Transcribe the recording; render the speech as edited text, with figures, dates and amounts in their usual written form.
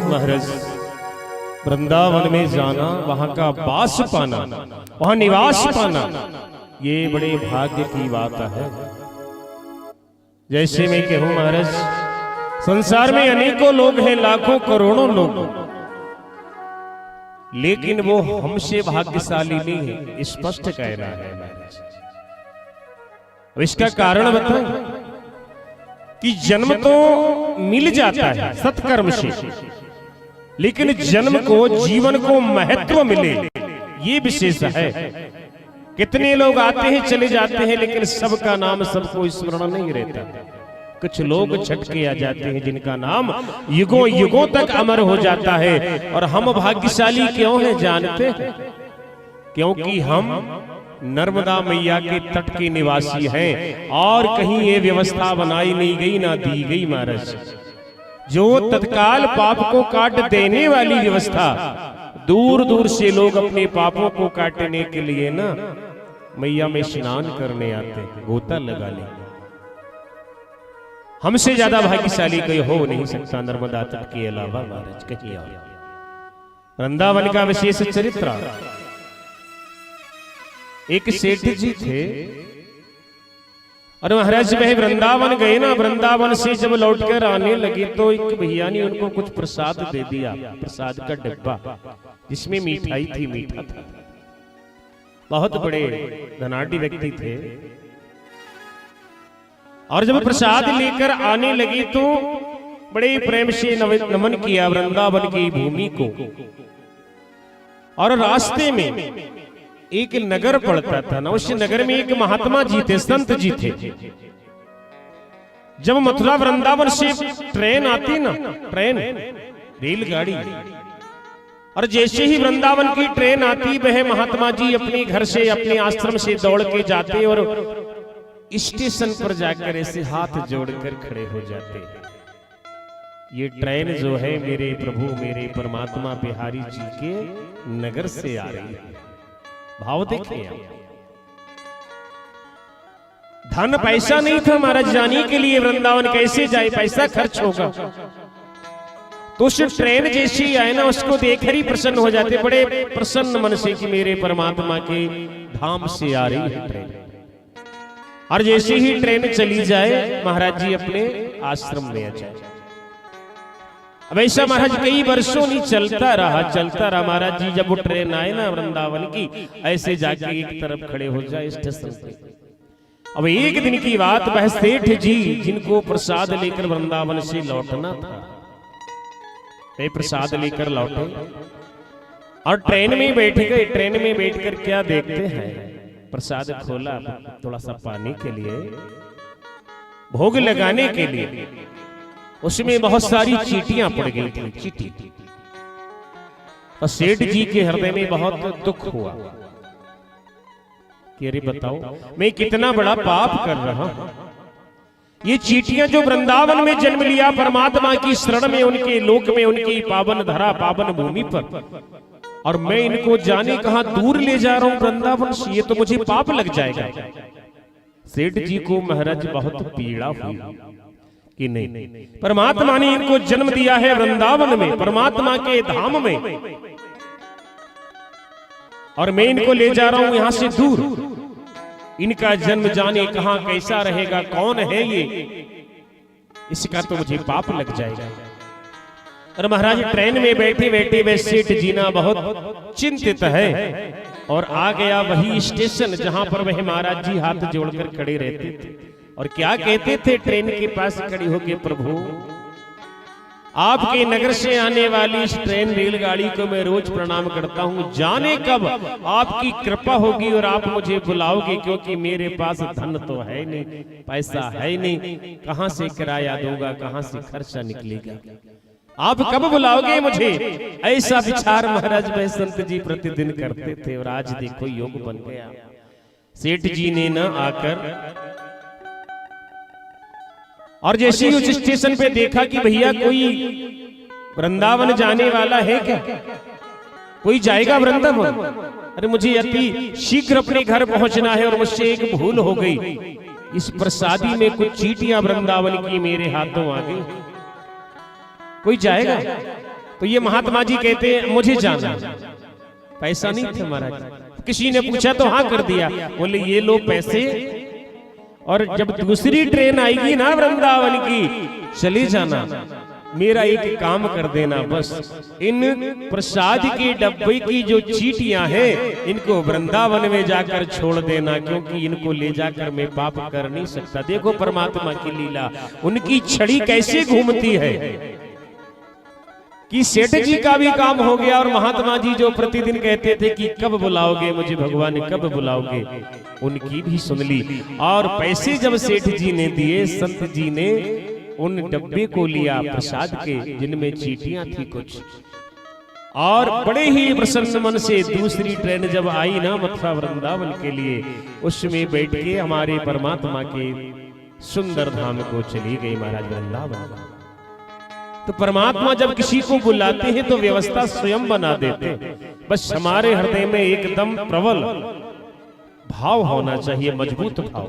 महाराज वृंदावन में जाना, वहां का वास पाना, वहां निवास पाना, ये बड़े भाग्य की बात है। जैसे मैं कहूं महाराज, संसार में अनेकों लोग हैं, लाखों करोड़ों लोग, लेकिन वो हमसे भाग्यशाली नहीं है, स्पष्ट कह रहा है महाराज। अब इसका कारण बताएं कि जन्म तो मिल जाता है सत्कर्म से, लेकिन जन्म को, जीवन को महत्व मिले, ये विशेष है। कितने लोग आते हैं चले जाते हैं, लेकिन सबका नाम सबको स्मरण नहीं रहता। कुछ लोग छटके आ जाते हैं जिनका नाम युगों युगों तक अमर हो जाता है। और हम भाग्यशाली क्यों हैं जानते हैं? क्योंकि हम नर्मदा मैया के तट के निवासी हैं, और कहीं ये व्यवस्था बनाई नहीं गई ना दी गई महाराज। जो तत्काल पाप को काट देने वाली व्यवस्था, दूर दूर से लोग अपने पापों को काटने के लिए ना मैया में स्नान करने आते हैं, गोता लगाने। हमसे ज्यादा भाग्यशाली कोई हो नहीं सकता नर्मदा तट के अलावा महाराज कहीं और। वृंदावन का विशेष चरित्र, एक सेठ जी थे और महाराज वह वृंदावन गए ना, वृंदावन से जब लौटकर आने लगे तो एक भैया ने उनको कुछ प्रसाद दे दिया, प्रसाद का डिब्बा जिसमें मिठाई थी, मीठा था। बहुत बड़े धनाढ़ी व्यक्ति थे। और जब प्रसाद लेकर आने लगे तो बड़े प्रेम से नमन किया वृंदावन की भूमि को। और रास्ते में एक नगर पड़ता था ना, उस नगर में एक महात्मा जी थे, संत जी थे। जब मथुरा वृंदावन से ट्रेन आती ना, ट्रेन रेलगाड़ी, और जैसे ही वृंदावन की ट्रेन आती, वह महात्मा जी अपने घर से, अपने आश्रम से दौड़ के जाते और स्टेशन पर जाकर ऐसे हाथ जोड़कर खड़े हो जाते। ये ट्रेन जो है मेरे प्रभु, मेरे परमात्मा बिहारी जी के नगर से आ रही है। भाव देखिए, धन पैसा नहीं था महाराज जाने के लिए वृंदावन, कैसे जाए, पैसा खर्च होगा। तो उस ट्रेन जैसी आए ना, उसको देखकर ही प्रसन्न हो जाते, बड़े प्रसन्न मन से कि मेरे परमात्मा के धाम से आ रही है ट्रेन। और जैसे ही ट्रेन चली जाए, महाराज जी अपने आश्रम में आ जाए। अब ऐसा महाराज कई वर्षों नहीं चलता रहा महाराज जी। जब वो ट्रेन आए ना वृंदावन की, ऐसे जाके एक तरफ खड़े हो जाए स्टेशन पे। अब एक दिन की बात, वह सेठ जी जिनको प्रसाद लेकर वृंदावन से लौटना था, वे प्रसाद लेकर लौटे और ट्रेन में बैठ गए। ट्रेन में बैठकर क्या देखते हैं, प्रसाद खोला थोड़ा सा पाने के लिए, भोग लगाने के लिए, उसमें बहुत सारी चींटियां पड़ गई थी, चींटी। और सेठ जी के हृदय में बहुत दुख हुआ कि अरे बताओ मैं कितना बड़ा पाप कर रहा हूं। ये चींटियां जो वृंदावन में जन्म लिया, परमात्मा की शरण में, उनके लोक में, उनकी पावन धरा, पावन भूमि पर, और मैं इनको जाने कहां दूर ले जा रहा हूं वृंदावन से, ये तो मुझे पाप लग जाएगा। सेठ जी को महाराज बहुत पीड़ा हुई कि नहीं, परमात्मा ने इनको जन्म दिया है वृंदावन में, परमात्मा के धाम में, और मैं इनको ले जा रहा हूं यहां से दूर। इनका जन्म जाने कहां कैसा रहेगा, कौन है ये, इसका तो मुझे पाप लग जाएगा। और महाराज ट्रेन में बैठे बैठे वे सेठ जीना बहुत चिंतित है, और आ गया वही स्टेशन जहां पर वह महाराज जी हाथ जोड़कर खड़े रहते थे और क्या कहते थे ट्रेन के पास खड़ी होकर, प्रभु आपके नगर से आने वाली इस ट्रेन रेलगाड़ी को मैं रोज प्रणाम करता हूं, जाने कब आपकी कृपा होगी और आप मुझे बुलाओगे, क्योंकि मेरे पास धन तो है नहीं, पैसा है नहीं, कहां से किराया दूंगा, कहां से खर्चा निकलेगा, आप कब बुलाओगे मुझे। ऐसा विचार महाराज वह संत जी प्रतिदिन करते थे। और आज देखो योग बन गया। सेठ जी ने न आकर, और जैसे ही उस स्टेशन पे देखा कि भैया कोई वृंदावन जाने वाला है क्या, कोई जाएगा वृंदावन, अरे मुझे अति शीघ्र अपने घर पहुंचना है और मुझसे एक भूल हो गई, इस प्रसादी में कुछ चींटियां वृंदावन की मेरे हाथों आ गई। कोई जाएगा? तो ये महात्मा जी कहते हैं मुझे जाना, पैसा नहीं था महाराज। किसी ने पूछा तो हाँ कर दिया, बोले ये लो पैसे, और जब दूसरी ट्रेन आएगी ना वृंदावन की, चले जाना, मेरा एक काम कर देना, बस इन प्रसाद के डब्बे की जो चीटियां हैं इनको वृंदावन में जाकर छोड़ देना, क्योंकि इनको ले जाकर मैं पाप कर नहीं सकता। देखो परमात्मा की लीला, उनकी छड़ी कैसे घूमती है कि सेठ जी का भी काम हो गया, और महात्मा जी जो प्रतिदिन कहते थे कि कब बुलाओगे मुझे भगवान, कब बुलाओगे, उनकी भी सुन ली। और पैसे जब सेठ जी ने दिए, संत जी ने उन डब्बे को लिया प्रसाद के, जिनमें चीटियां थी कुछ, और बड़े ही प्रसन्न मन से दूसरी ट्रेन जब आई ना मथुरा वृंदावन के लिए, उसमें बैठ के हमारे परमात्मा के सुंदर धाम को चली गई महाराज वृंदावन। तो परमात्मा जब किसी को बुलाते हैं तो व्यवस्था स्वयं बना देते हैं, बस हमारे हृदय में एकदम प्रबल भाव होना चाहिए, मजबूत भाव।